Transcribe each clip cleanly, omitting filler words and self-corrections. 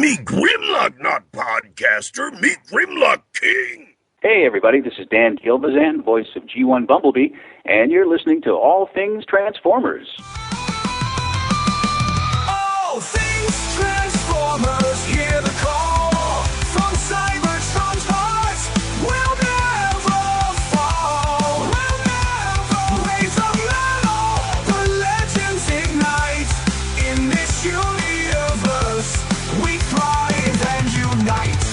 Me Grimlock, not podcaster. Me Grimlock King. Hey, everybody, this is Dan Gilbazan, voice of G1 Bumblebee, and you're listening to All Things Transformers. All Things Transformers, hear the call from Cybertron's hearts. We'll never fall. We'll never raise a medal. The legends ignite in this universe. We thrive and unite.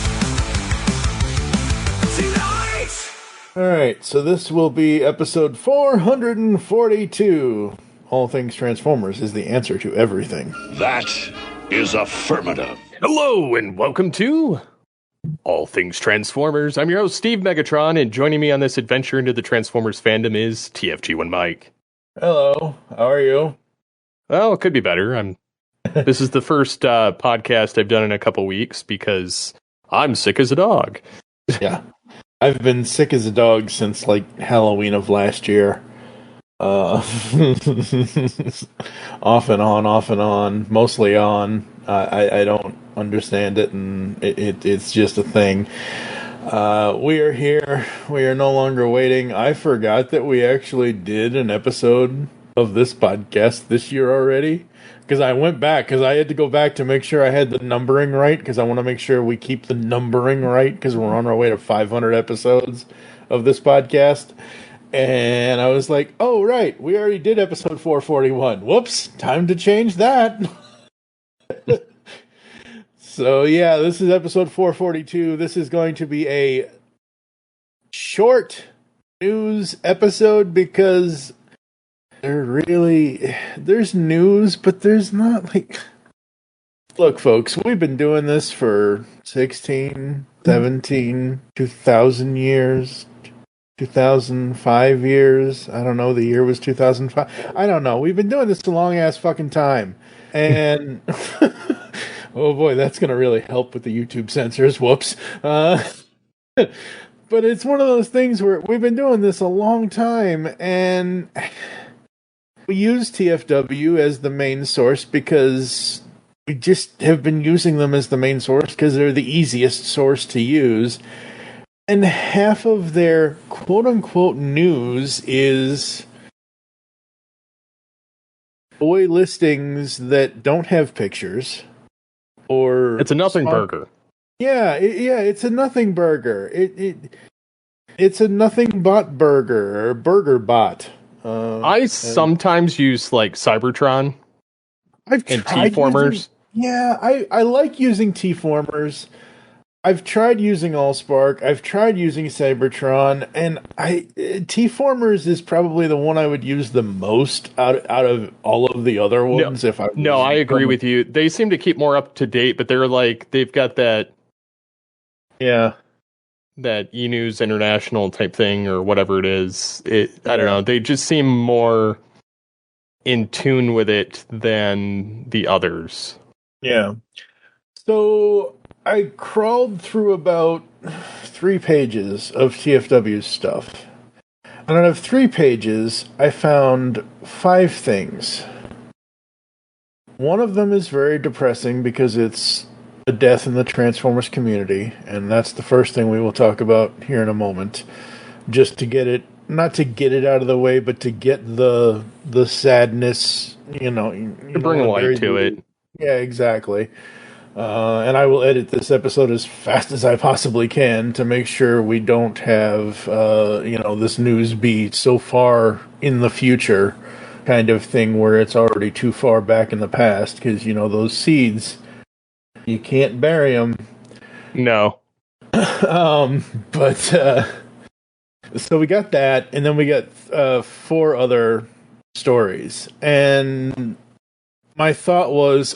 Alright, so this will be episode 442. All Things Transformers is the answer to everything. That is affirmative. Hello, and welcome to All Things Transformers. I'm your host, Steve Megatron, and joining me on this adventure into the Transformers fandom is TFG1 Mike. Hello, how are you? Well, it could be better. This is the first podcast I've done in a couple weeks because I'm sick as a dog. Yeah. I've been sick as a dog since, like, Halloween of last year. Off and on, mostly on. I don't understand it, and it's just a thing. We are here. We are no longer waiting. I forgot that we actually did an episode of this podcast this year already. Because I went back, because I had to go back to make sure I had the numbering right, because I want to make sure we keep the numbering right, because we're on our way to 500 episodes of this podcast. And I was like, oh, right, we already did episode 441. Whoops, time to change that. So, yeah, this is episode 442. This is going to be a short news episode, because there's news, but there's not, like... Look, folks, we've been doing this for 16, 17, 2,000 years, 2005 years. I don't know, the year was 2005. I don't know. We've been doing this a long-ass fucking time. And... oh boy, that's going to really help with the YouTube censors. Whoops. But it's one of those things where we've been doing this a long time, and... we use TFW as the main source because we just have been using them as the main source because they're the easiest source to use. And half of their quote-unquote news is toy listings that don't have pictures. Or it's a nothing burger. Yeah, it's a nothing burger. It's a nothing bot burger, or burger bot. I sometimes use, like, Cybertron and T-Formers. I like using T-Formers. I've tried using Allspark. I've tried using Cybertron, and T-Formers is probably the one I would use the most out of all of the other ones. I agree with you. They seem to keep more up to date, but they've got that... Yeah. That E-News International type thing or whatever it is. I don't know. They just seem more in tune with it than the others. Yeah. So I crawled through about 3 pages of TFW's stuff. And out of 3 pages, I found 5 things. One of them is very depressing because it's a death in the Transformers community, and that's the first thing we will talk about here in a moment. Just to get it, not to get it out of the way, but to get the sadness, to bring light to it. Yeah, exactly. And I will edit this episode as fast as I possibly can to make sure we don't have, this news be so far in the future kind of thing where it's already too far back in the past, because, those seeds... you can't bury them. No. So we got that, and then we got 4 other stories. And my thought was,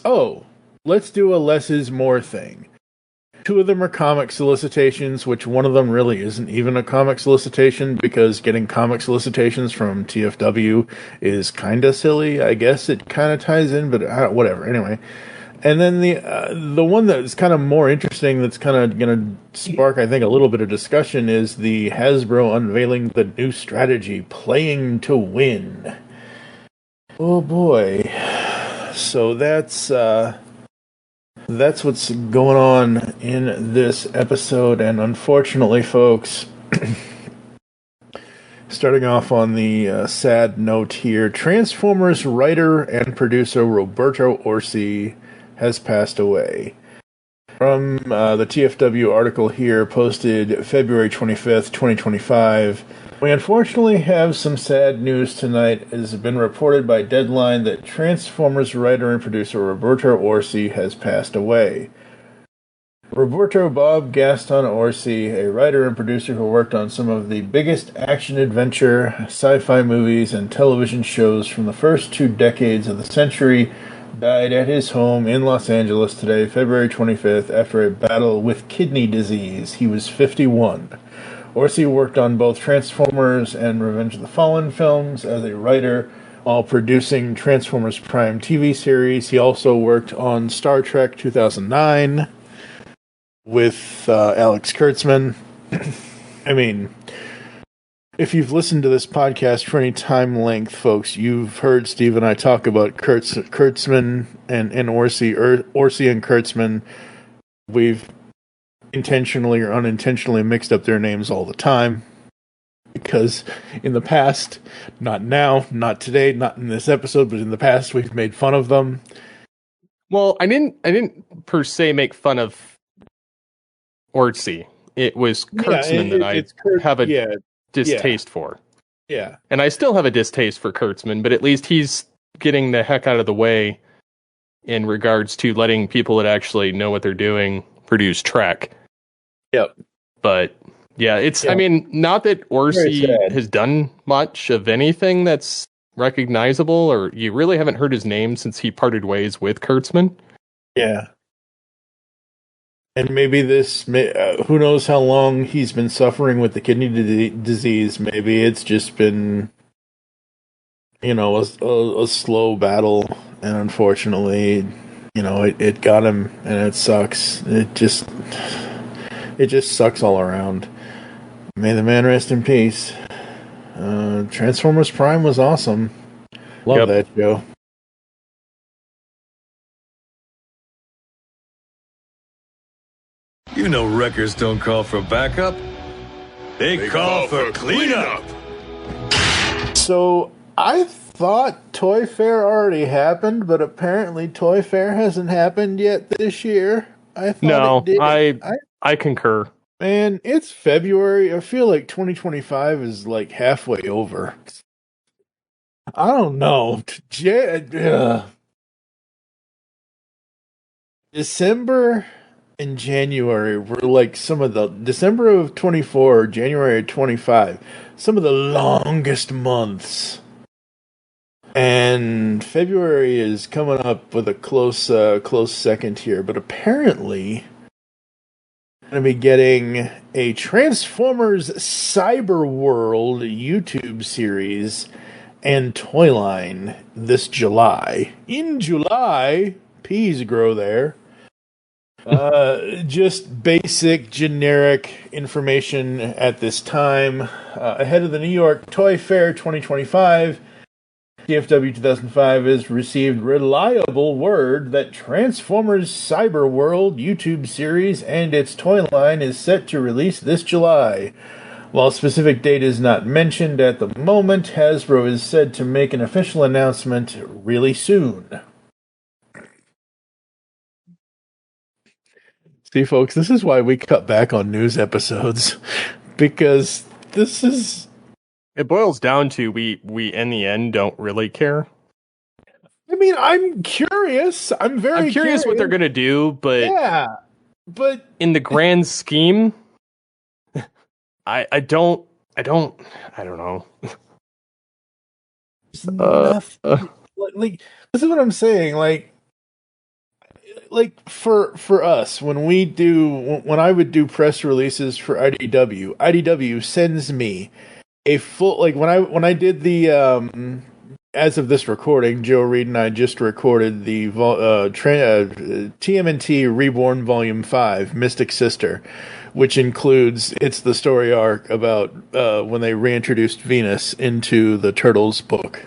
let's do a less is more thing. 2 of them are comic solicitations, which one of them really isn't even a comic solicitation, because getting comic solicitations from TFW is kind of silly. I guess it kind of ties in, but whatever. Anyway. And then the one that's kind of more interesting, that's kind of going to spark, I think, a little bit of discussion, is the Hasbro unveiling the new strategy, Playing to Win. Oh boy. So that's that's what's going on in this episode. And unfortunately, folks, starting off on the sad note here, Transformers writer and producer Roberto Orsi has passed away. From the TFW article here, posted February 25th, 2025, we unfortunately have some sad news tonight. It has been reported by Deadline that Transformers writer and producer Roberto Orsi has passed away. Roberto Bob Gaston Orsi, a writer and producer who worked on some of the biggest action-adventure, sci-fi movies, and television shows from the first 2 decades of the century, died at his home in Los Angeles today, February 25th, after a battle with kidney disease. He was 51. Orsi worked on both Transformers and Revenge of the Fallen films as a writer, while producing Transformers Prime TV series. He also worked on Star Trek 2009 with Alex Kurtzman. I mean, if you've listened to this podcast for any time length, folks, you've heard Steve and I talk about Kurtzman and Orsi, or Orsi and Kurtzman. We've intentionally or unintentionally mixed up their names all the time, because in the past, not now, not today, not in this episode, but in the past, we've made fun of them. Well, I didn't per se make fun of Orsi. It was Kurtzman that I have a distaste for. Yeah. And I still have a distaste for Kurtzman, but at least he's getting the heck out of the way in regards to letting people that actually know what they're doing produce Trek. Yep. But yeah, I mean, not that Orsi has done much of anything that's recognizable, or you really haven't heard his name since he parted ways with Kurtzman. Yeah. And maybe who knows how long he's been suffering with the kidney disease. Maybe it's just been, a slow battle. And unfortunately, it got him, and it sucks. It just sucks all around. May the man rest in peace. Transformers Prime was awesome. Love that show. You know wreckers don't call for backup. They call for cleanup. So, I thought Toy Fair already happened, but apparently Toy Fair hasn't happened yet this year. I thought it did. I concur. Man, it's February. I feel like 2025 is like halfway over. I don't know. December and January were like some of the December of 24, January of 25, some of the longest months. And February is coming up with a close second here, but apparently I'm going to be getting a Transformers Cyberworld YouTube series and toy line this July. In July, peas grow there. Just basic, generic information at this time. Ahead of the New York Toy Fair 2025, TFW 2005 has received reliable word that Transformers Cyberworld YouTube series and its toy line is set to release this July. While a specific date is not mentioned at the moment, Hasbro is said to make an official announcement really soon. See, folks, this is why we cut back on news episodes, because this is... It boils down to we in the end don't really care. I mean, I'm curious. I'm curious what they're going to do, but... Yeah, but... In the grand scheme, I don't know. Nothing. Like, this is what I'm saying, like for us, when I would do press releases for IDW sends me a full, like when I did the as of this recording, Joe Reed and I just recorded the TMNT Reborn Volume 5, Mystic Sister, which includes, it's the story arc about when they reintroduced Venus into the Turtles book.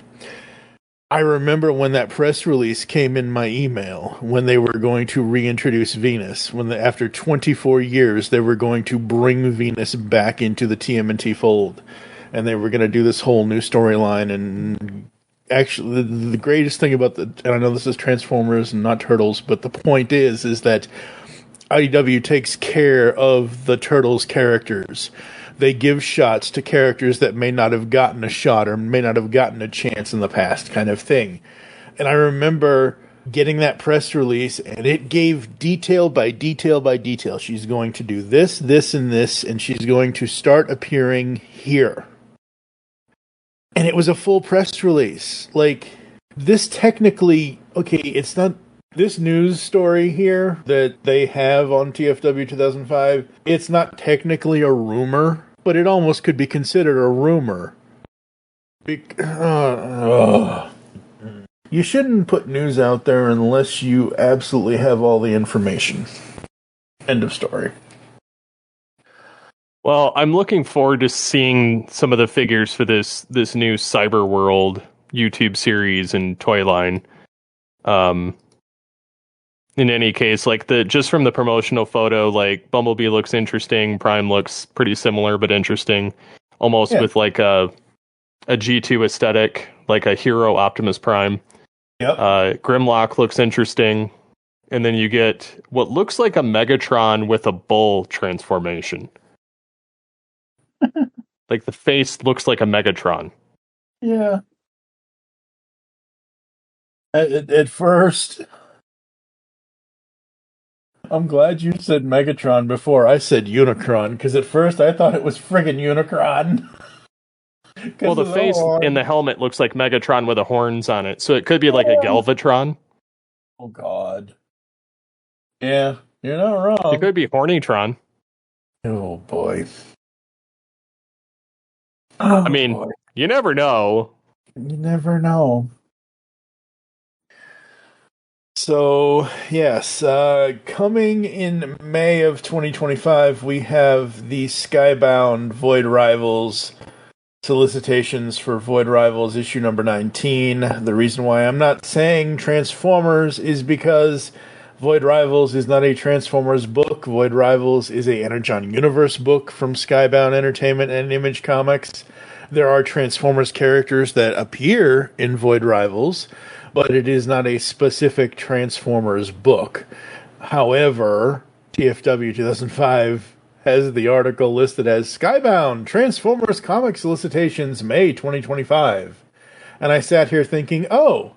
I remember when that press release came in my email, when they were going to reintroduce Venus, after 24 years, they were going to bring Venus back into the TMNT fold. And they were going to do this whole new storyline. And actually, the greatest thing about and I know this is Transformers and not Turtles, but the point is that IDW takes care of the Turtles characters. They give shots to characters that may not have gotten a shot or may not have gotten a chance in the past, kind of thing. And I remember getting that press release, and it gave detail by detail by detail. She's going to do this, this, and this, and she's going to start appearing here. And it was a full press release. Like, this technically, okay, it's not this news story here that they have on TFW 2005, it's not technically a rumor, but it almost could be considered a rumor. You shouldn't put news out there unless you absolutely have all the information. End of story. Well, I'm looking forward to seeing some of the figures for this new Cyberworld YouTube series and toy line. In any case, like just from the promotional photo, like Bumblebee looks interesting, Prime looks pretty similar but interesting, almost with like a G2 aesthetic, like a hero Optimus Prime. Yep. Grimlock looks interesting, and then you get what looks like a Megatron with a bull transformation. Like the face looks like a Megatron. Yeah. At first, I'm glad you said Megatron before I said Unicron, because at first I thought it was friggin' Unicron. Well, the face in the helmet looks like Megatron with the horns on it, so it could be like a Galvatron. Oh, God. Yeah, you're not wrong. It could be Hornytron. Oh, boy. I mean, you never know. You never know. So, yes, coming in May of 2025, we have the Skybound Void Rivals solicitations for Void Rivals issue number 19. The reason why I'm not saying Transformers is because Void Rivals is not a Transformers book. Void Rivals is a Energon Universe book from Skybound Entertainment and Image Comics. There are Transformers characters that appear in Void Rivals, but it is not a specific Transformers book. However, TFW 2005 has the article listed as Skybound Transformers comic solicitations May 2025. And I sat here thinking, oh,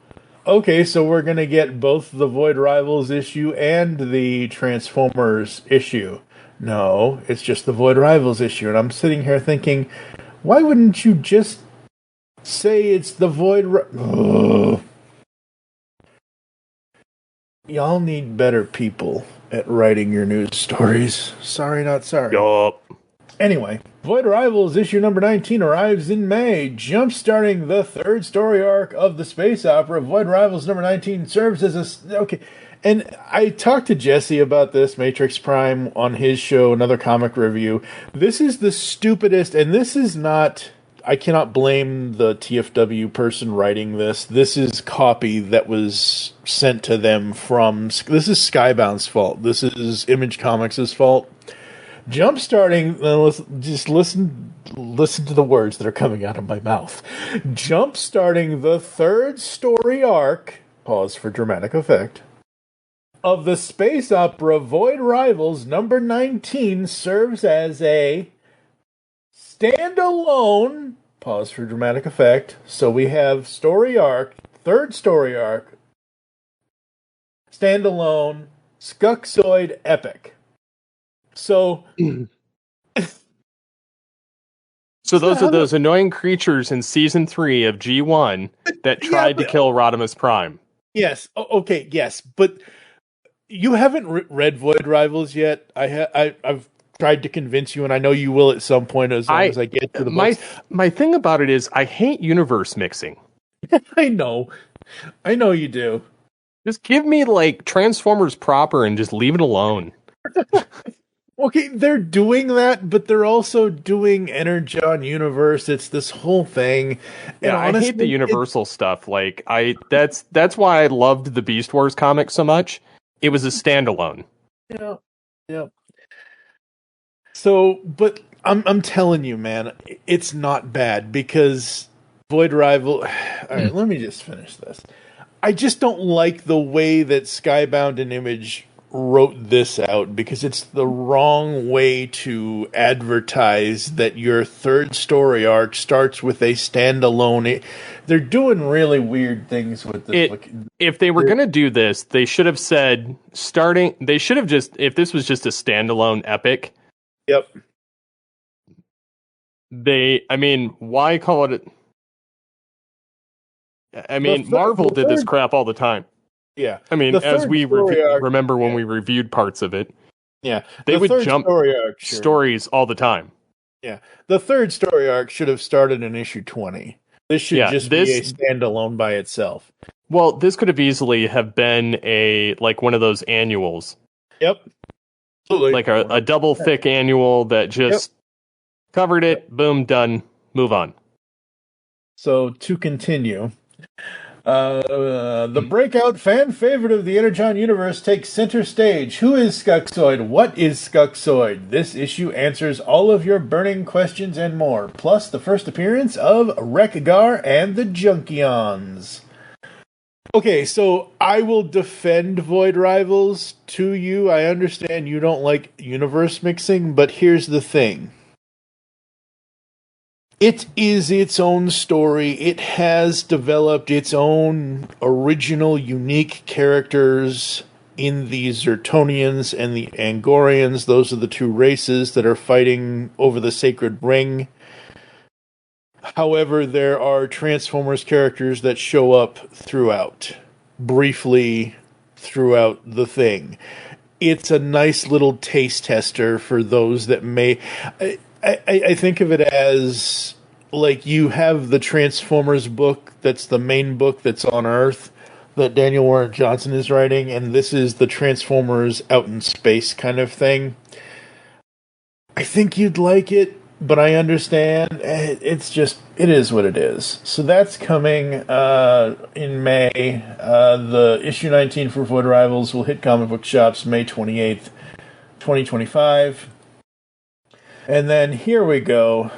okay, so we're going to get both the Void Rivals issue and the Transformers issue. No, it's just the Void Rivals issue. And I'm sitting here thinking, why wouldn't you just say it's the Void... Y'all need better people at writing your news stories. Sorry, not sorry. Yup. Anyway, Void Rivals issue number 19 arrives in May, jump-starting the third story arc of the space opera. Void Rivals number 19 serves as a... Okay, and I talked to Jesse about this, Matrix Prime, on his show, another comic review. This is the stupidest, and this is not... I cannot blame the TFW person writing this. This is copy that was sent to them from... This is Skybound's fault. This is Image Comics' fault. Jump-starting... Just listen to the words that are coming out of my mouth. Jump-starting the third story arc... Pause for dramatic effect. Of the space opera Void Rivals number 19 serves as a... standalone, pause for dramatic effect. So we have story arc, third story arc, standalone, Skuxoid epic. So, so those are those annoying creatures in season 3 of G1 that tried to kill Rodimus Prime. Yes. Okay. Yes, but you haven't read Void Rivals yet. I've tried to convince you, and I know you will at some point as long as I get to the books. My thing about it is I hate universe mixing. I know you do. Just give me like Transformers proper and just leave it alone. Okay, they're doing that, but they're also doing Energon Universe. It's this whole thing. Yeah, And honestly, I hate the Universal stuff. Like, that's why I loved the Beast Wars comic so much. It was a standalone. Yeah, yeah. So, but I'm telling you, man, it's not bad because Void Rival. All right, let me just finish this. I just don't like the way that Skybound and Image wrote this out because it's the wrong way to advertise that your third story arc starts with a standalone. They're doing really weird things with this. If they were going to do this, they should have said starting. They should have just, if this was just a standalone epic. Yep. Why call it? Marvel did this crap all the time. Yeah. As we remember when we reviewed parts of it. Yeah. They would jump stories all the time. Yeah. The third story arc should have started in issue 20. This should just be a standalone by itself. Well, this could have easily have been one of those annuals. Yep. Absolutely. Like a double thick annual that just covered it, boom, done, move on. So to continue, the breakout fan favorite of the Energon universe takes center stage. Who is Skuxoid? What is Skuxoid? This issue answers all of your burning questions and more, plus the first appearance of Rekgar and the Junkions. Okay, so I will defend Void Rivals to you. I understand you don't like universe mixing, but here's the thing. It is its own story. It has developed its own original, unique characters in the Zertonians and the Angorians. Those are the two races that are fighting over the Sacred Ring. However, there are Transformers characters that show up briefly throughout the thing. It's a nice little taste tester for those that may... I think of it as like you have the Transformers book that's the main book that's on Earth that Daniel Warren Johnson is writing, and this is the Transformers out in space kind of thing. I think you'd like it, but I understand. It is what it is. So that's coming in May. The issue 19 for Void Rivals will hit comic book shops May 28th, 2025. And then here we go.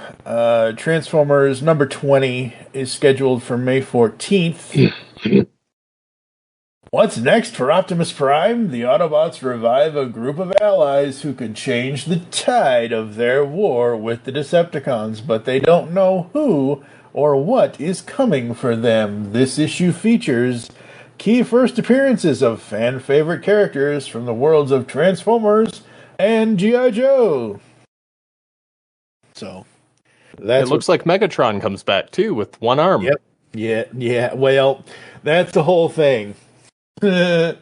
Transformers number 20 is scheduled for May 14th. What's next for Optimus Prime? The Autobots revive a group of allies who could change the tide of their war with the Decepticons, but they don't know who or what is coming for them. This issue features key first appearances of fan-favorite characters from the worlds of Transformers and G.I. Joe. So, it looks like Megatron comes back too with one arm. Yep. Yeah. Well, that's the whole thing. Yeah,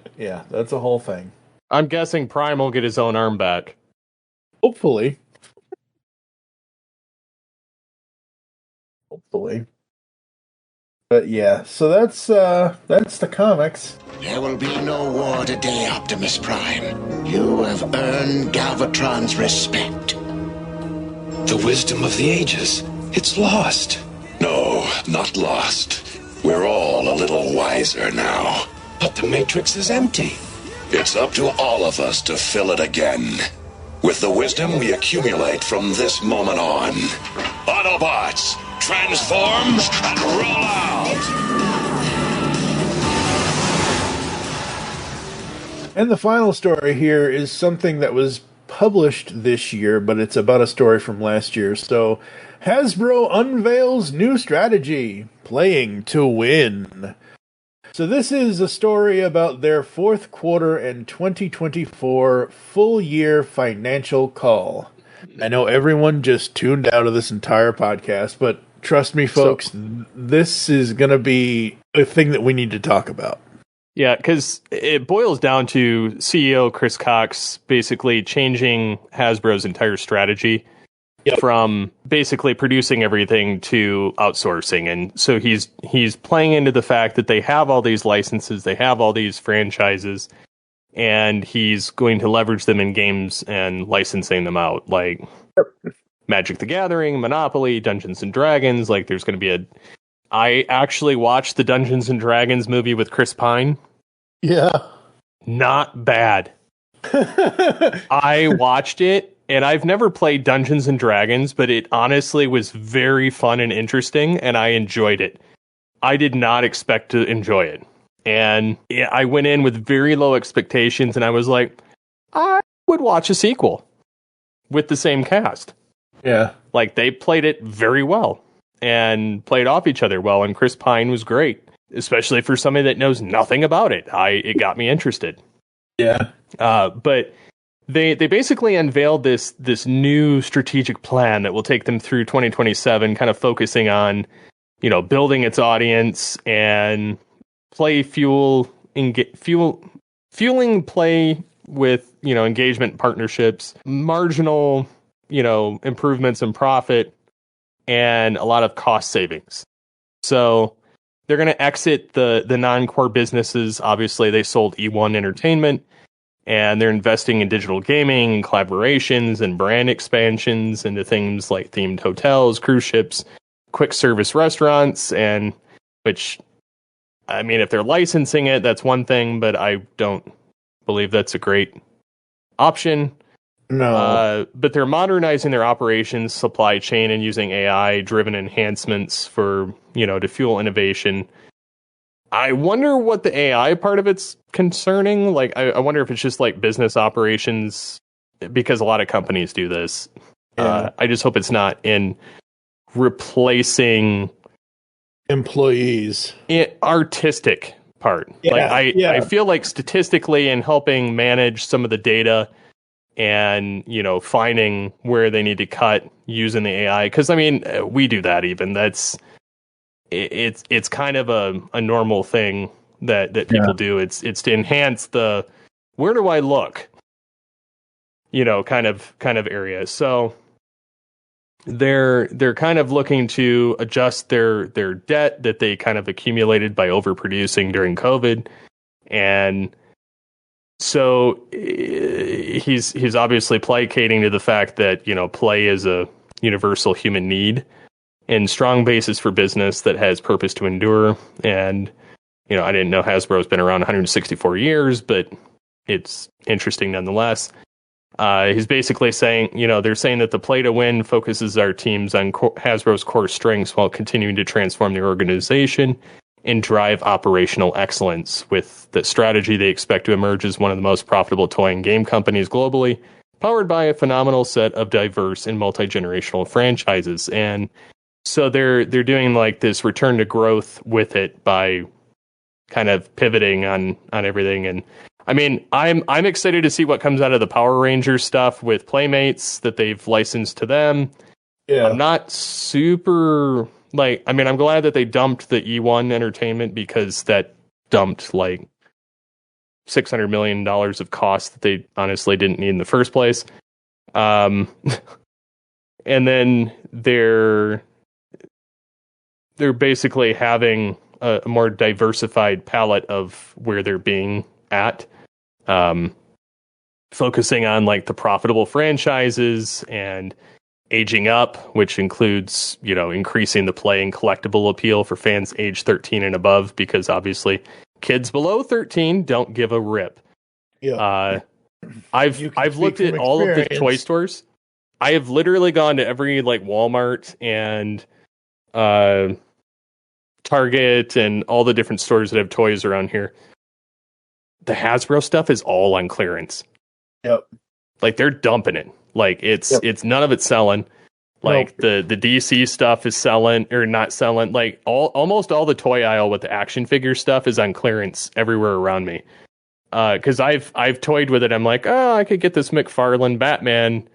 that's the whole thing. I'm guessing Prime will get his own arm back. Hopefully. But yeah, so that's the comics. There will be no war today, Optimus Prime. You have earned Galvatron's respect. The wisdom of the ages. It's lost. No, not lost. We're all a little wiser now. But the Matrix is empty. It's up to all of us to fill it again. With the wisdom we accumulate from this moment on. Autobots, transform and roll out! And the final story here is something that was published this year, but it's about a story from last year. So, Hasbro unveils new strategy, playing to win. So this is a story about their fourth quarter and 2024 full year financial call. I know everyone just tuned out of this entire podcast, but trust me, folks, this is going to be a thing that we need to talk about. Yeah, because it boils down to CEO Chris Cox basically changing Hasbro's entire strategy from basically producing everything to outsourcing. And so he's playing into the fact that they have all these licenses, they have all these franchises, and he's going to leverage them in games and licensing them out, like Magic the Gathering, Monopoly, Dungeons and Dragons. Like, there's going to be I actually watched the Dungeons and Dragons movie with Chris Pine. Yeah. Not bad. I watched it, and I've never played Dungeons and Dragons, but it honestly was very fun and interesting, and I enjoyed it. I did not expect to enjoy it. And I went in with very low expectations, and I was like, I would watch a sequel with the same cast. Yeah. Like, they played it very well and played off each other well, and Chris Pine was great, especially for somebody that knows nothing about it. It got me interested. Yeah. But they basically unveiled this new strategic plan that will take them through 2027, kind of focusing on, building its audience and fueling play with, engagement partnerships, marginal, improvements in profit, and a lot of cost savings. So they're going to exit the non-core businesses. Obviously, they sold E1 Entertainment, and they're investing in digital gaming and collaborations and brand expansions into things like themed hotels, cruise ships, quick service restaurants, and which, I mean, if they're licensing it, that's one thing, but I don't believe that's a great option. No. But they're modernizing their operations, supply chain, and using AI-driven enhancements for, to fuel innovation. I wonder what the AI part of it's concerning. Like, I wonder if it's just like business operations, because a lot of companies do this. Yeah. I just hope it's not in replacing employees. Artistic part. Yeah, I feel like statistically, in helping manage some of the data and, finding where they need to cut using the AI. Because, I mean, we do that even. It's kind of a normal thing that people do. It's to enhance the where do I look, kind of area. So they're kind of looking to adjust their debt that they kind of accumulated by overproducing during COVID, and so he's obviously placating to the fact that play is a universal human need and strong basis for business that has purpose to endure. And I didn't know Hasbro's been around 164 years, but it's interesting nonetheless. He's basically saying, they're saying that the play to win focuses our teams on Hasbro's core strengths while continuing to transform the organization and drive operational excellence. With the strategy, they expect to emerge as one of the most profitable toy and game companies globally, powered by a phenomenal set of diverse and multi-generational franchises. And so they're doing like this return to growth with it by kind of pivoting on everything. And I mean, I'm excited to see what comes out of the Power Rangers stuff with Playmates that they've licensed to them. Yeah. I'm not super I'm glad that they dumped the E1 Entertainment, because that dumped like $600 million of costs that they honestly didn't need in the first place. And then they're basically having a more diversified palette of where they're being at, focusing on like the profitable franchises and aging up, which includes, increasing the play and collectible appeal for fans age 13 and above, because obviously kids below 13 don't give a rip. Yeah. I've looked at all of the toy stores. I have literally gone to every like Walmart and Target and all the different stores that have toys around here. The Hasbro stuff is all on clearance. Yep. Like, they're dumping it. Like, it's none of it's selling. Like, the DC stuff is selling or not selling. Like, almost all the toy aisle with the action figure stuff is on clearance everywhere around me. Because I've toyed with it. I'm like, oh, I could get this McFarlane Batman,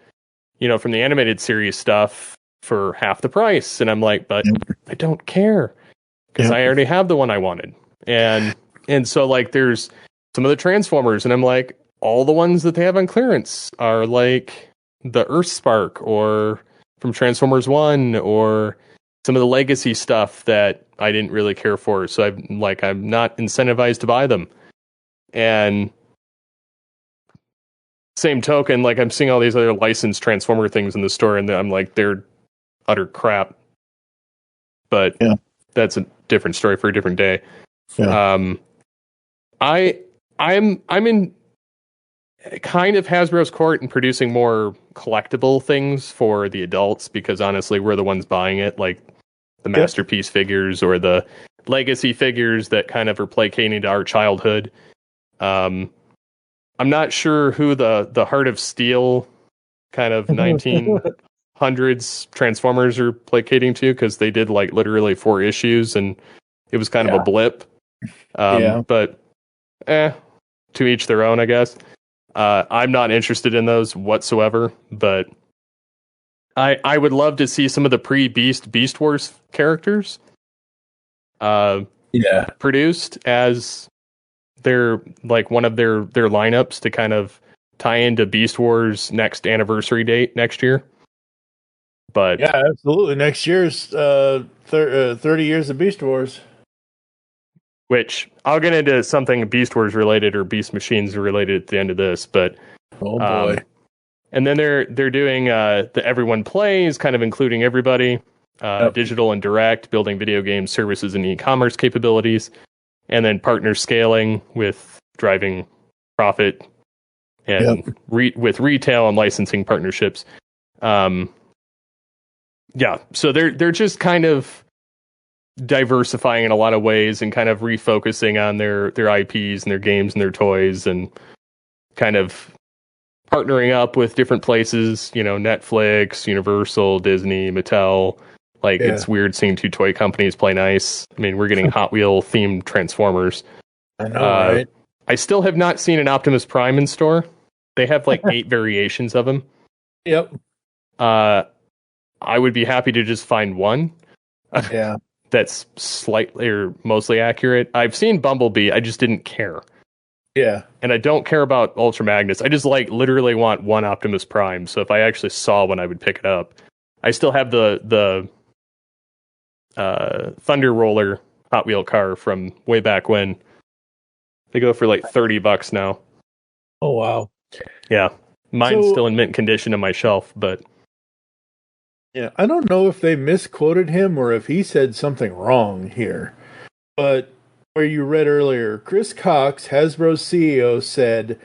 from the animated series stuff for half the price. And I'm like, but I don't care, because I already have the one I wanted. And so like, there's some of the Transformers, and I'm like, all the ones that they have on clearance are like the Earthspark or from Transformers 1 or some of the legacy stuff that I didn't really care for. So I'm not incentivized to buy them. And same token, like I'm seeing all these other licensed Transformer things in the store, and I'm like, they're utter crap. But that's a different story for a different day. Yeah. I'm in kind of Hasbro's court in producing more collectible things for the adults, because honestly, we're the ones buying it, like the Masterpiece figures or the Legacy figures that kind of are placating to our childhood. I'm not sure who the Heart of Steel kind of 1900s Transformers are placating to, because they did like literally 4 issues and it was kind of a blip. But to each their own, I guess. I'm not interested in those whatsoever, but I would love to see some of the Beast Wars characters produced as their like one of their lineups to kind of tie into Beast Wars next anniversary date next year. But yeah, absolutely. Next year's 30 years of Beast Wars. Which I'll get into something Beast Wars related or Beast Machines related at the end of this, but oh boy. And then they're doing the Everyone Plays, kind of including everybody, digital and direct, building video game services and e-commerce capabilities, and then partner scaling with driving profit and with retail and licensing partnerships. So they're just kind of diversifying in a lot of ways and kind of refocusing on their IPs and their games and their toys, and kind of partnering up with different places, Netflix, Universal, Disney, Mattel. It's weird seeing 2 toy companies play nice. I mean, we're getting Hot Wheel themed Transformers. I know, right? I still have not seen an Optimus Prime in store. They have 8 variations of him. Yep. I would be happy to just find one. Yeah. That's slightly or mostly accurate. I've seen Bumblebee. I just didn't care. Yeah. And I don't care about Ultra Magnus. I just literally want one Optimus Prime. So if I actually saw one, I would pick it up. I still have the Thunder Roller Hot Wheel car from way back when. They go for $30 now. Oh, wow. Yeah. Mine's still in mint condition on my shelf, but yeah, I don't know if they misquoted him or if he said something wrong here. But where you read earlier, Chris Cox, Hasbro's CEO, said,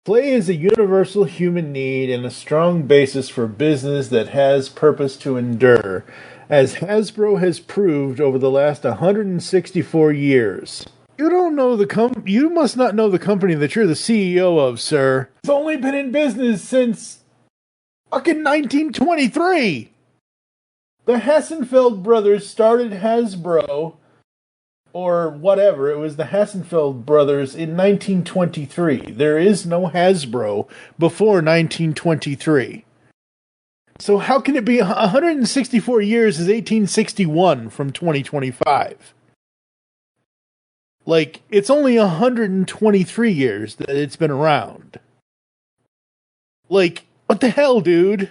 "Play is a universal human need and a strong basis for business that has purpose to endure, as Hasbro has proved over the last 164 years." You don't know you must not know the company that you're the CEO of, sir. It's only been in business since fucking 1923. The Hassenfeld brothers started Hasbro, or whatever. It was the Hassenfeld brothers in 1923. There is no Hasbro before 1923. So how can it be 164 years is 1861 from 2025? It's only 123 years that it's been around. What the hell, dude?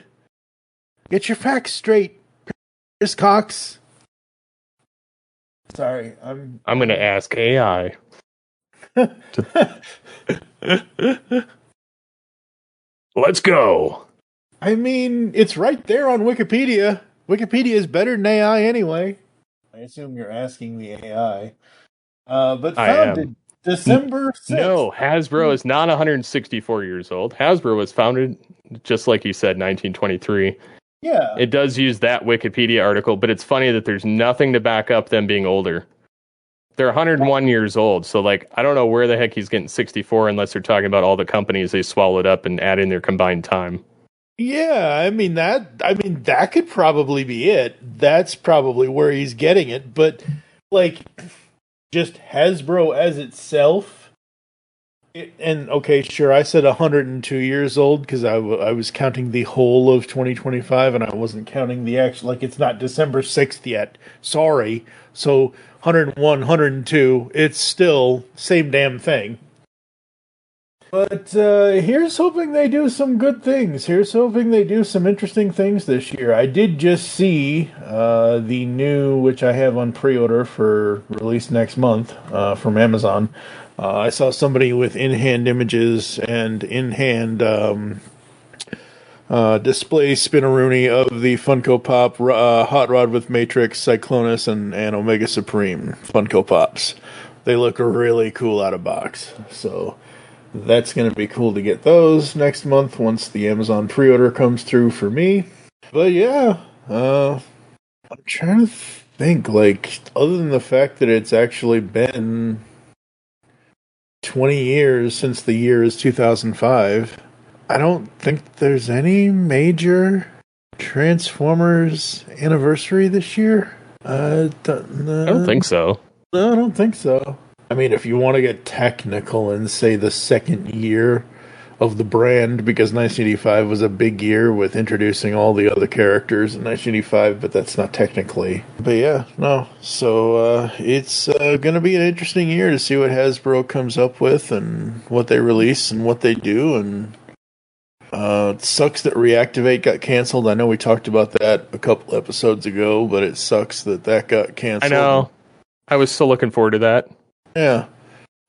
Get your facts straight, Chris Cox. Sorry, I'm going to ask AI. Let's go. I mean, it's right there on Wikipedia. Wikipedia is better than AI anyway. I assume you're asking the AI. But founded December 6th. No, Hasbro is not 164 years old. Hasbro was founded, just like you said, 1923. Yeah. It does use that Wikipedia article, but it's funny that there's nothing to back up them being older. They're 101 years old, so I don't know where the heck he's getting 64 unless they're talking about all the companies they swallowed up and add in their combined time. Yeah, I mean that could probably be it. That's probably where he's getting it, but just Hasbro as itself. Okay, sure, I said 102 years old because I was counting the whole of 2025 and I wasn't counting the actual, it's not December 6th yet. Sorry. So 101, 102, it's still same damn thing. But here's hoping they do some good things. Here's hoping they do some interesting things this year. I did just see the new, which I have on pre-order for release next month from Amazon, I saw somebody with in-hand images and in-hand display spinneroonie of the Funko Pop Hot Rod with Matrix, Cyclonus, and Omega Supreme Funko Pops. They look really cool out of box. So that's going to be cool to get those next month once the Amazon pre-order comes through for me. But yeah, I'm trying to think, like, other than the fact that it's actually been 20 years since the year is 2005, I don't think there's any major Transformers anniversary this year. I don't think so. No, I don't think so. I mean, if you want to get technical and say the second year of the brand, because 1985 was a big year with introducing all the other characters in 1985, but that's not technically. But yeah, no. So it's going to be an interesting year to see what Hasbro comes up with and what they release and what they do. And it sucks that Reactivate got canceled. I know we talked about that a couple episodes ago, but it sucks that got canceled. I know. I was still looking forward to that. Yeah.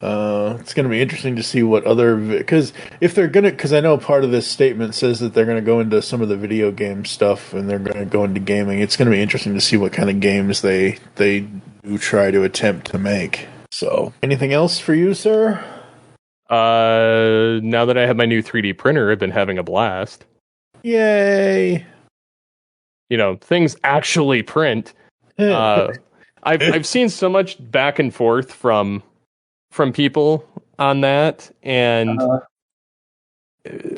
It's going to be interesting to see what other... Because if they're going to... Because I know part of this statement says that they're going to go into some of the video game stuff and they're going to go into gaming. It's going to be interesting to see what kind of games they do try to attempt to make. So, anything else for you, sir? Now that I have my new 3D printer, I've been having a blast. Yay! You know, things actually print. I've seen so much back and forth from people on that, and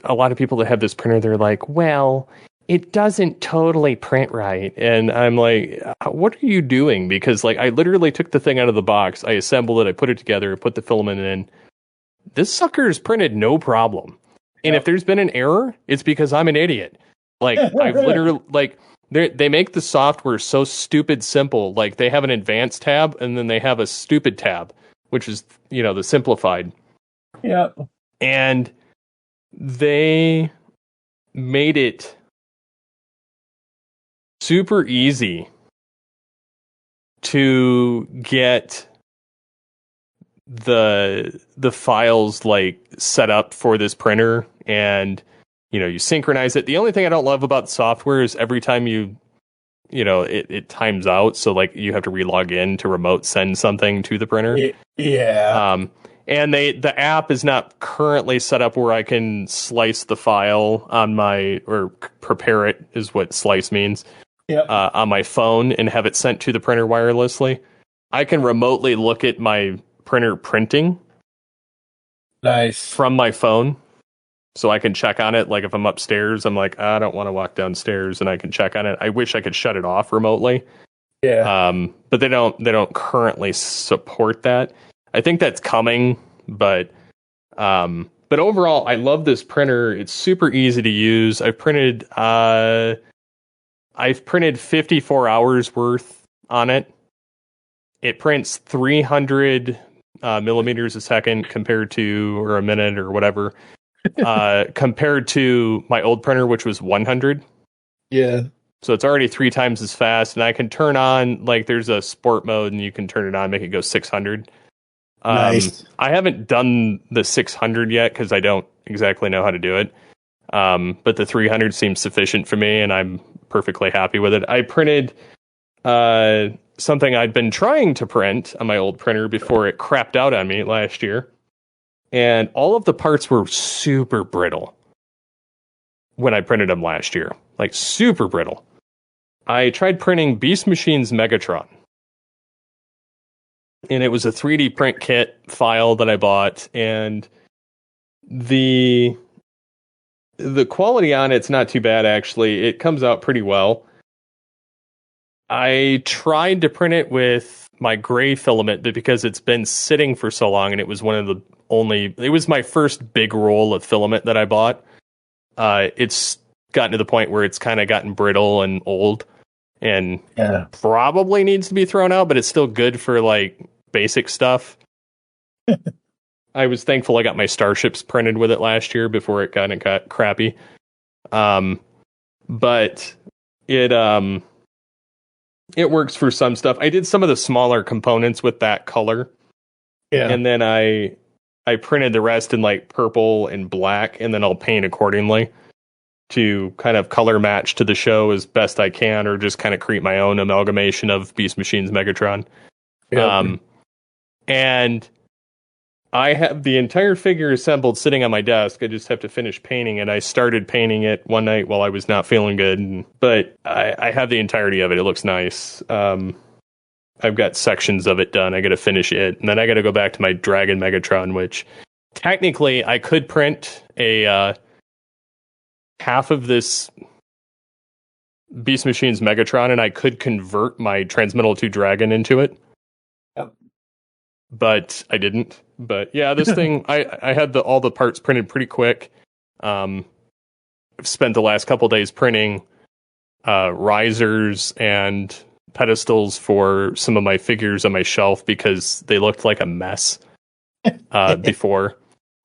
a lot of people that have this printer, they're like, well, it doesn't totally print right. And I'm like, what are you doing? Because, like, I literally took the thing out of the box, I assembled it, I put it together, I put the filament in. This sucker is printed no problem. And if there's been an error, it's because I'm an idiot. Like, I've literally, like, they make the software so stupid simple. Like, they have an advanced tab, and then they have a stupid tab, which is, you know, the simplified. Yeah. And they made it super easy to get the files, like, set up for this printer, and, you know, you synchronize it. The only thing I don't love about the software is every time you know, it times out, so, like, you have to re-log in to remote send something to the printer. Yeah. And the app is not currently set up where I can slice the file on or prepare it, is what slice means. Yep. On my phone and have it sent to the printer wirelessly. I can remotely look at my printer printing. Nice. From my phone. So I can check on it. Like, if I'm upstairs, I'm like, I don't want to walk downstairs, and I can check on it. I wish I could shut it off remotely. Yeah. But they don't currently support that. I think that's coming, but overall, I love this printer. It's super easy to use. I've printed 54 hours worth on it. It prints 300 millimeters a second or a minute or whatever, compared to my old printer, which was 100. Yeah. So it's already 3 times as fast, and I can turn on, like, there's a sport mode, and you can turn it on, make it go 600. Nice. I haven't done the 600 yet because I don't exactly know how to do it. But the 300 seems sufficient for me, and I'm perfectly happy with it. I printed something I'd been trying to print on my old printer before it crapped out on me last year. And all of the parts were super brittle when I printed them last year. Like, super brittle. I tried printing Beast Machine's Megatron. And it was a 3D print kit file that I bought. And the quality on it's not too bad, actually. It comes out pretty well. I tried to print it with my gray filament, but because it's been sitting for so long, and it was it was my first big roll of filament that I bought. It's gotten to the point where it's kind of gotten brittle and old, and probably needs to be thrown out, but it's still good for, like, basic stuff. I was thankful I got my Starships printed with it last year before it got crappy. But it works for some stuff. I did some of the smaller components with that color, Yeah. And then I printed the rest in like purple and black, and then I'll paint accordingly to kind of color match to the show as best I can, or just kind of create my own amalgamation of Beast Machines Megatron. Yep. And I have the entire figure assembled sitting on my desk. I just have to finish painting it. I started painting it one night while I was not feeling good, but I have the entirety of it. It looks nice. I've got sections of it done. I got to finish it, and then I got to go back to my Dragon Megatron, which technically I could print a half of this Beast Machines Megatron, and I could convert my Transmetal 2 Dragon into it. Yep. But I didn't. But yeah, this thing, I had all the parts printed pretty quick. I've spent the last couple days printing risers and pedestals for some of my figures on my shelf because they looked like a mess before.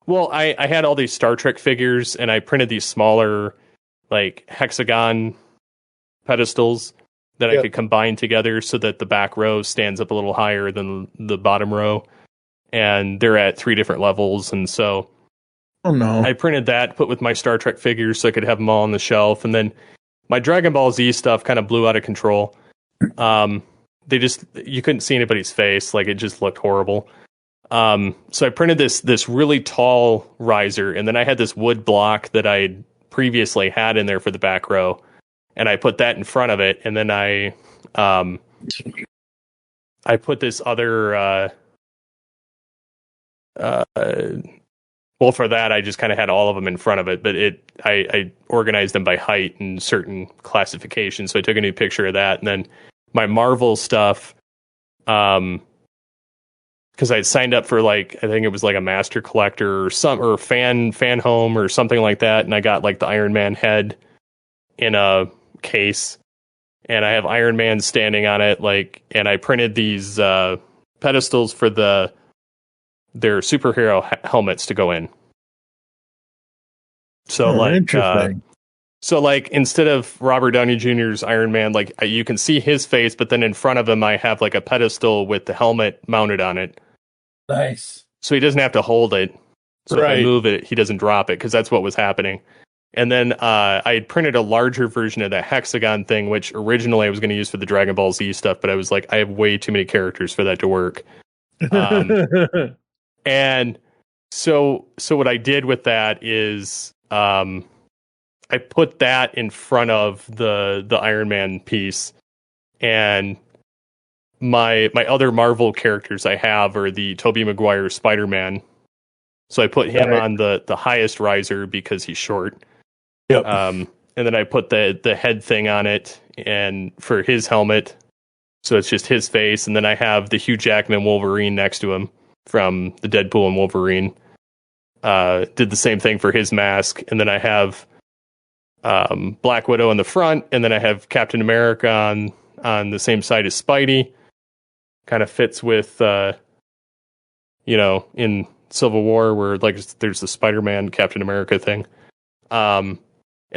Well, I had all these Star Trek figures, and I printed these smaller, like, hexagon pedestals that I could combine together so that the back row stands up a little higher than the bottom row. And they're at 3 different levels. And so I printed that, put with my Star Trek figures so I could have them all on the shelf. And then my Dragon Ball Z stuff kind of blew out of control. You couldn't see anybody's face. Like, it just looked horrible. So I printed this really tall riser, and then I had this wood block that I previously had in there for the back row, and I put that in front of it, and then I put this other well, for that I just kind of had all of them in front of it, but I organized them by height and certain classifications. So I took a new picture of that, and then my Marvel stuff, because I had signed up for, like, I think it was like a master collector or fan home or something like that, and I got like the Iron Man head in a case, and I have Iron Man standing on it, like, and I printed these pedestals for their superhero helmets to go in. So interesting. So, like, instead of Robert Downey Jr.'s Iron Man, like, you can see his face, but then in front of him, I have, like, a pedestal with the helmet mounted on it. Nice. So he doesn't have to hold it. So if I move it, he doesn't drop it, because that's what was happening. And then I had printed a larger version of that hexagon thing, which originally I was going to use for the Dragon Ball Z stuff, but I was like, I have way too many characters for that to work. And so what I did with that is... I put that in front of the Iron Man piece, and my other Marvel characters I have are the Tobey Maguire Spider-Man. So I put him on the highest riser because he's short. Yep. And then I put the head thing on it and for his helmet. So it's just his face. And then I have the Hugh Jackman Wolverine next to him from the Deadpool and Wolverine. Did the same thing for his mask. And then I have Black Widow in the front, and then I have Captain America on the same side as Spidey. Kind of fits with, in Civil War where, like, there's the Spider-Man Captain America thing. And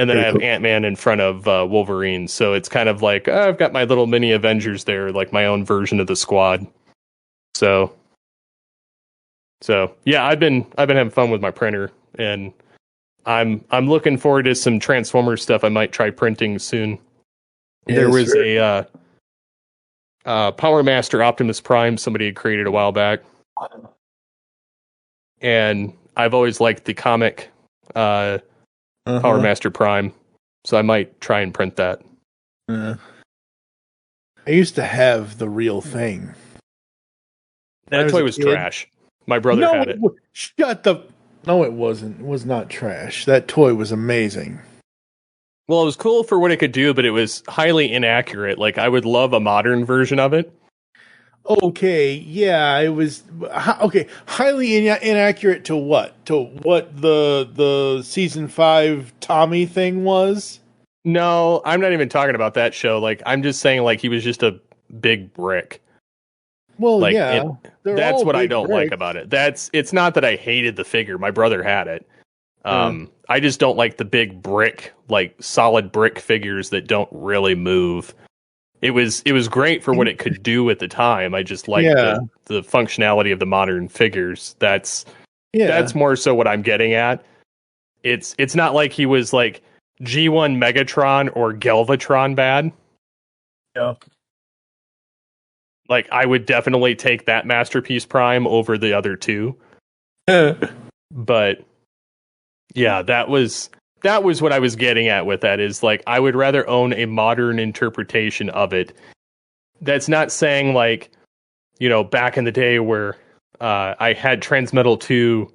then I have Ant-Man in front of Wolverine. So it's kind of like, I've got my little mini Avengers there, like my own version of the squad. So yeah, I've been having fun with my printer, and I'm looking forward to some Transformers stuff I might try printing soon. Yeah, there was a PowerMaster Optimus Prime somebody had created a while back, and I've always liked the comic PowerMaster Prime, so I might try and print that. I used to have the real thing. That toy was trash. My brother had it. No, it wasn't. It was not trash. That toy was amazing. Well, it was cool for what it could do, but it was highly inaccurate. Like, I would love a modern version of it. Okay, yeah, it was... Okay, highly inaccurate to what? To what the Season 5 Tommy thing was? No, I'm not even talking about that show. Like, I'm just saying, like, he was just a big brick. Well, like, yeah, that's what I don't like about it. It's not that I hated the figure. My brother had it. I just don't like the big brick, like solid brick figures that don't really move. it was great for what it could do at the time. I just like the functionality of the modern figures. That's more so what I'm getting at. It's not like he was like G1 Megatron or Galvatron bad. Yeah. Like, I would definitely take that Masterpiece Prime over the other two. But yeah, that was what I was getting at with that, is like, I would rather own a modern interpretation of it. That's not saying, like, you know, back in the day where I had Transmetal 2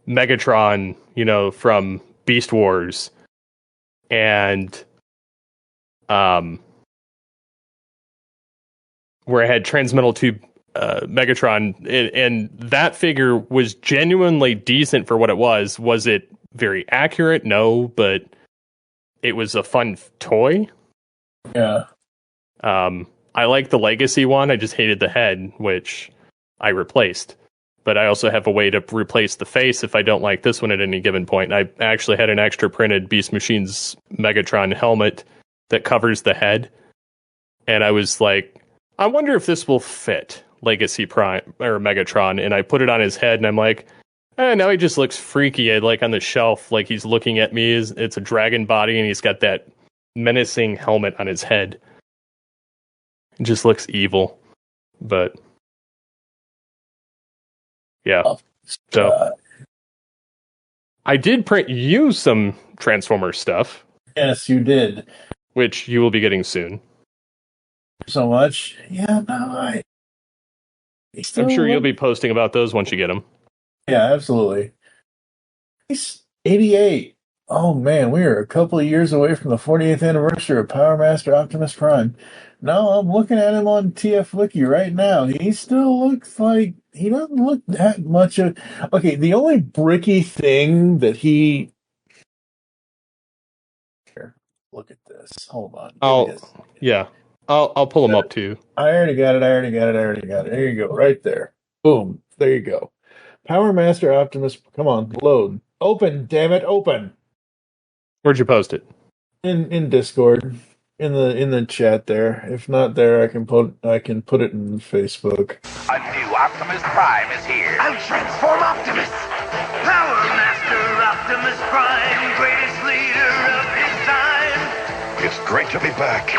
Megatron, you know, from Beast Wars, and where I had Transmetal 2 Megatron, and that figure was genuinely decent for what it was. Was it very accurate? No, but it was a fun toy. Yeah. I like the Legacy one. I just hated the head, which I replaced. But I also have a way to replace the face if I don't like this one at any given point. I actually had an extra printed Beast Machines Megatron helmet that covers the head. And I was like, I wonder if this will fit Legacy Prime or Megatron. And I put it on his head, and I'm like, now he just looks freaky. I like on the shelf, like he's looking at me. It's a dragon body, and he's got that menacing helmet on his head. It just looks evil. But yeah. So I did print you some Transformers stuff. Yes, you did. Which you will be getting soon. So much. Yeah, no, I'm sure you'll be posting about those once you get them. Yeah, absolutely. He's 88. Oh man, we are a couple of years away from the 40th anniversary of PowerMaster Optimus Prime. No, I'm looking at him on TF Wiki right now. He still looks like he doesn't look that much of. Okay, the only bricky thing that he. Here, look at this. Hold on. I'll pull him up too. I already got it. There you go, right there. Boom. There you go. PowerMaster Optimus. Come on, load. Open, damn it, open. Where'd you post it? In Discord, in the chat there. If not there, I can put it in Facebook. A new Optimus Prime is here. I'll transform Optimus. PowerMaster Optimus Prime, greatest leader of his time. It's great to be back.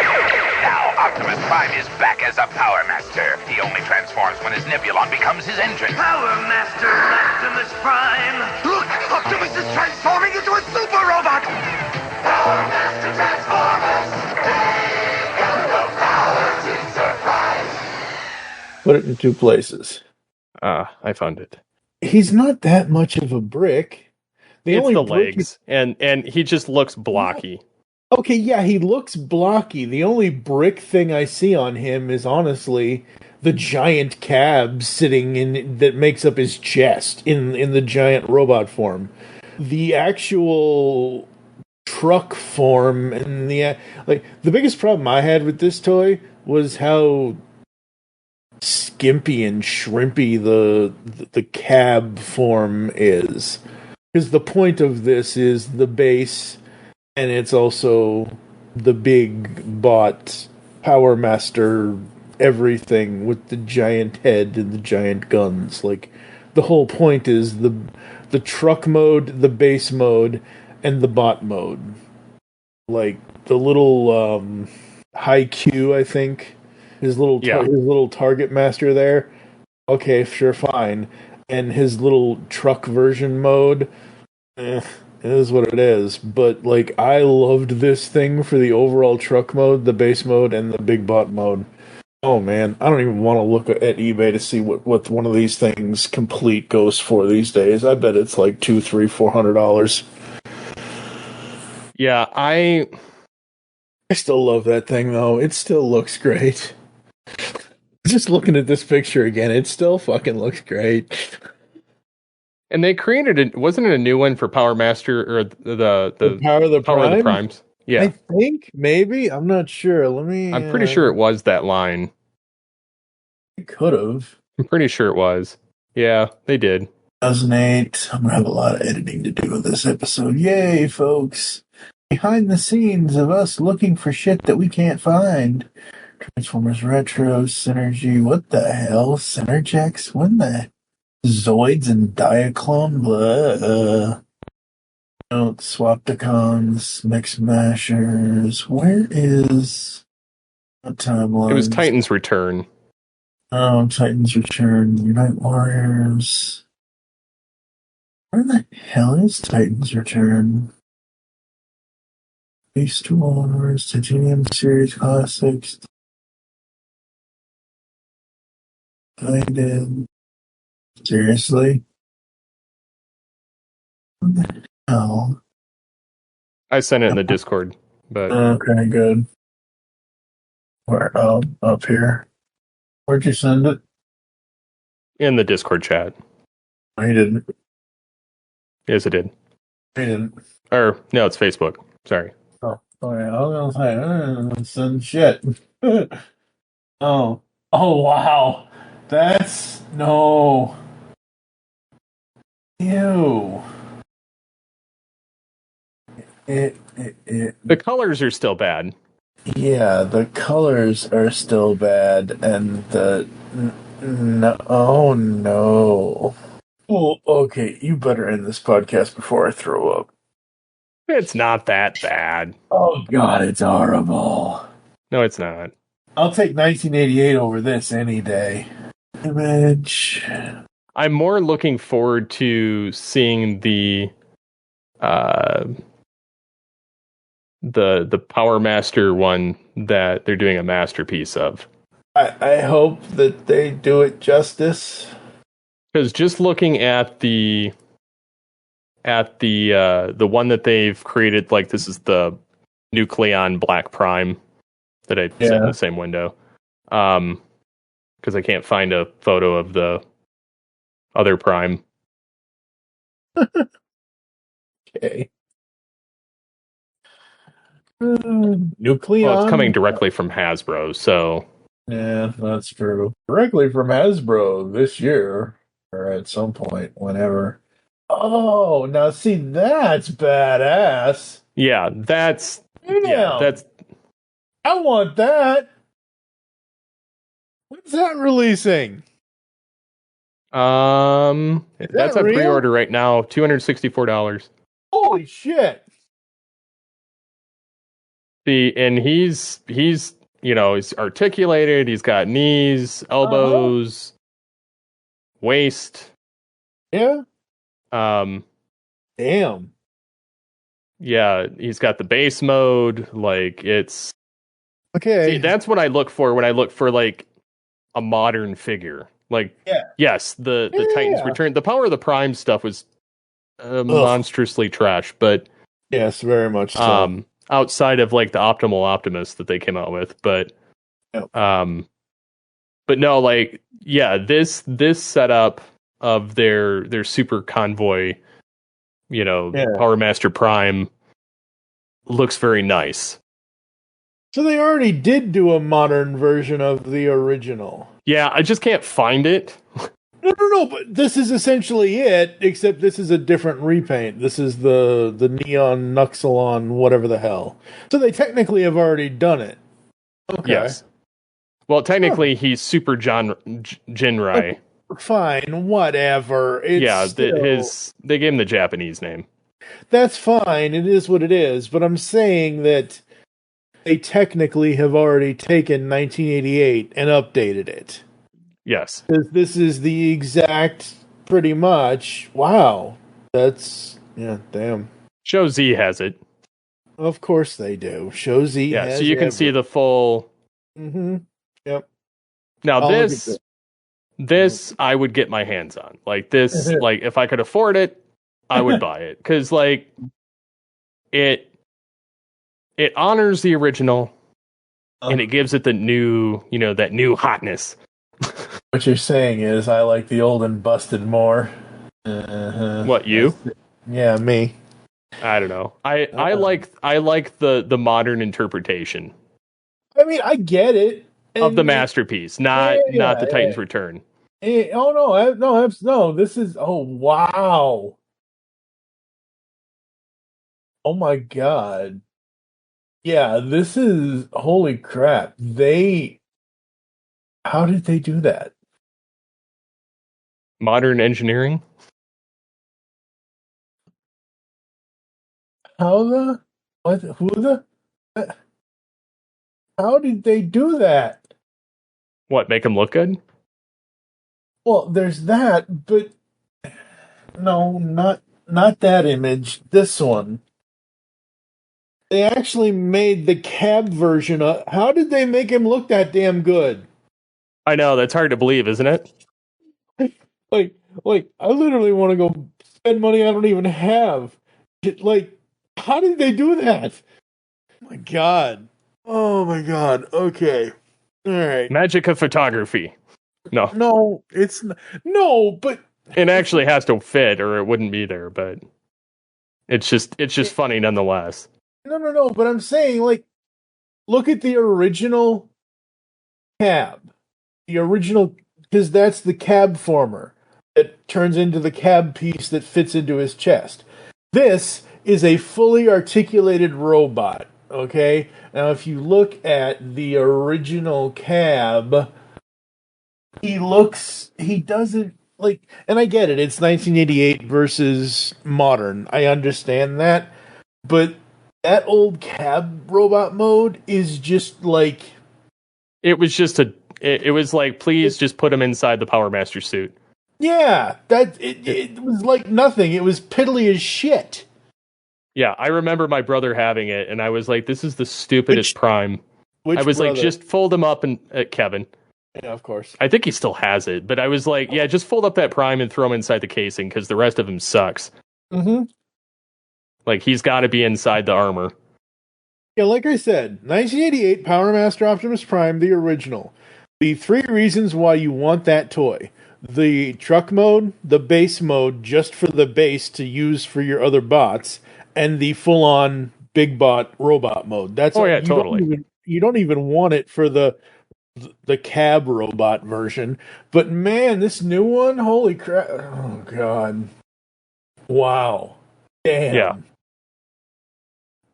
Now Optimus Prime is back as a PowerMaster. He only transforms when his Nebulon becomes his engine. PowerMaster Optimus Prime. Look, Optimus is transforming into a super robot. PowerMaster Transformers. They've got the power to surprise. Put it in two places. I found it. He's not that much of a brick. It's the legs, and he just looks blocky. Okay, yeah, he looks blocky. The only brick thing I see on him is honestly the giant cab sitting in that makes up his chest in the giant robot form. The actual truck form and the biggest problem I had with this toy was how skimpy and shrimpy the cab form is. Because the point of this is the base. And it's also the big bot PowerMaster everything with the giant head and the giant guns. Like, the whole point is the truck mode, the base mode, and the bot mode. Like, the little high Q, I think, his little target master there. Okay, sure, fine. And his little truck version mode, it is what it is, but like I loved this thing for the overall truck mode, the base mode, and the big bot mode. Oh man, I don't even want to look at eBay to see what one of these things complete goes for these days. I bet it's like $200-$400. Yeah, I still love that thing though. It still looks great. Just looking at this picture again, it still fucking looks great. And they created wasn't it a new one for PowerMaster or the Power of the Primes? Yeah. I think maybe. I'm not sure. I'm pretty sure it was that line. It could have. I'm pretty sure it was. Yeah, they did. 2008. I'm gonna have a lot of editing to do with this episode. Yay, folks. behind the scenes of us looking for shit that we can't find. Transformers Retro, Synergy, what the hell? Synergex? When the Zoids and Diaclone? Blah. No, Swapticons, Mix Mashers. Where is the timeline? It was Titan's Return. Oh, Titan's Return, Unite Warriors. Where the hell is Titan's Return? Beast Wars, Titanium Series Classics. I did. Seriously? What the hell? I sent it in the Discord, but Okay, good. Where? Oh, up here. Where'd you send it? in the Discord chat. I didn't. Yes, it did. I didn't. Or no, it's Facebook. Sorry. Oh, okay. I was gonna say, I didn't send shit. Oh. Oh, wow. That's... No. Ew. The colors are still bad. Yeah, the colors are still bad, and the... No, oh, no. Well, okay, you better end this podcast before I throw up. It's not that bad. Oh, God, it's horrible. No, it's not. I'll take 1988 over this any day. Image. I'm more looking forward to seeing the PowerMaster one that they're doing a masterpiece of. I hope that they do it justice. Because just looking at the one that they've created, like this is the Nucleon Black Prime that I set in the same window. Because I can't find a photo of the other Prime. Okay. Nucleon. Well, it's coming directly from Hasbro, so yeah, that's true. Directly from Hasbro this year, or at some point, whenever. Oh, now see, that's badass. yeah, that's I want that. When's that releasing? That's on real? pre-order right now, $264. Holy shit! And he's he's articulated. He's got knees, elbows, waist. Yeah. Damn. Yeah, he's got the base mode. Like it's okay. See, that's what I look for when I look for like a modern figure. Like yes, the Titans Return. The Power of the Prime stuff was monstrously trash, but yes, very much so. Outside of like the Optimal Optimus that they came out with, but no, like this setup of their super convoy, PowerMaster Prime looks very nice. So they already did do a modern version of the original. Yeah, I just can't find it. No, but this is essentially it, except this is a different repaint. This is the Neon Nuxalon, whatever the hell. So they technically have already done it. Okay. Yes. Well, technically, he's Super Jinrai. Fine, whatever. It's they gave him the Japanese name. That's fine. It is what it is. But I'm saying that they technically have already taken 1988 and updated it. Yes. This is the exact, pretty much. Wow. That's, damn. Show Z has it. Of course they do. Show Z has it. Yeah, so you can see the full. Mm-hmm. Yep. Now this I would get my hands on. Like this, like if I could afford it, I would buy it. Because like it honors the original and it gives it the new, that new hotness. What you're saying is I like the old and busted more. What, you? Yeah, me. I don't know. I like the modern interpretation. I mean, I get it. Of the masterpiece, not the Titans Return. No, this is wow. Oh my god. Yeah, this is holy crap. How did they do that? Modern engineering. How the what who the how did they do that? What, make them look good? Well, there's that, but no, not that image. This one. They actually made the cab version of. How did they make him look that damn good? I know, that's hard to believe, isn't it? Like, I literally want to go spend money I don't even have. Like, how did they do that? Oh my god. Oh my god. Okay. All right. Magic of photography. No. No, no, but It actually has to fit or it wouldn't be there, but it's just funny nonetheless. no. But I'm saying, like, look at the original cab. The original, because that's the cab former. It turns into the cab piece that fits into his chest. This is a fully articulated robot, okay? Now, if you look at the original cab, he doesn't, like, and I get it, it's 1988 versus modern. I understand that. But that old cab robot mode is just like... It was just it was like, please just put him inside the PowerMaster suit. Yeah, it was like nothing. It was piddly as shit. Yeah, I remember my brother having it, and I was like, this is the stupidest Prime. I was brother? like, just fold him up, and Kevin. Yeah, of course. I think he still has it, but I was like, yeah, just fold up that Prime and throw him inside the casing, because the rest of him sucks. Mm-hmm. Like, he's got to be inside the armor. Yeah, like I said, 1988 PowerMaster Optimus Prime, the original. The 3 reasons why you want that toy. The truck mode, the base mode, just for the base to use for your other bots, and the full-on big bot robot mode. That's totally. You don't even want it for the cab robot version. But man, this new one, holy crap. Oh, God. Wow. Damn. Yeah.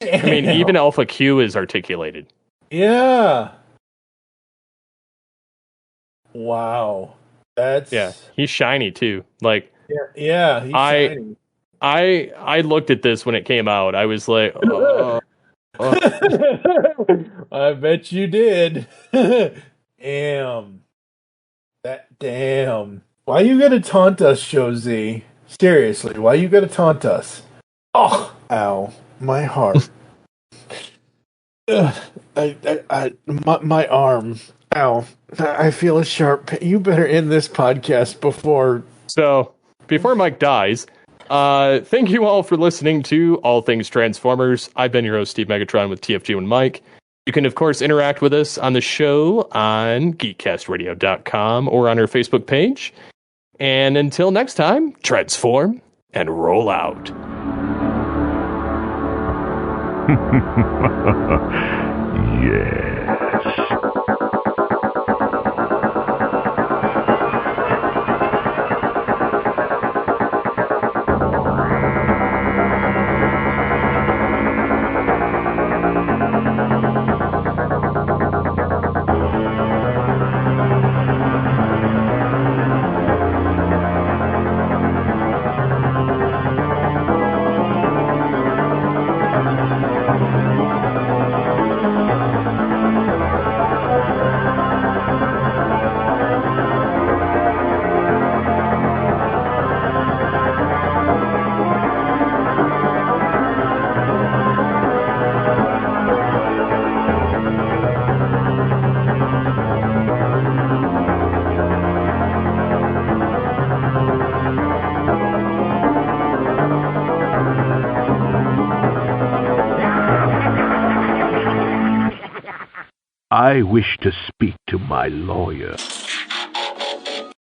Damn. I mean, even Alpha Q is articulated. Yeah. Wow. Yeah, he's shiny too. Like, yeah, he's shiny. I looked at this when it came out. I was like, I bet you did. Damn. Damn. Why you gotta taunt us, Josie? Seriously, why you gotta taunt us? Oh, ow, my heart. My arm. Ow. I feel a sharp pain. You better end this podcast before Mike dies. Thank you all for listening to All Things Transformers. I've been your host, Steve Megatron, with TFG and Mike. You can, of course, interact with us on the show on geekcastradio.com or on our Facebook page. And until next time, transform and roll out. Yes. I wish to speak to my lawyer.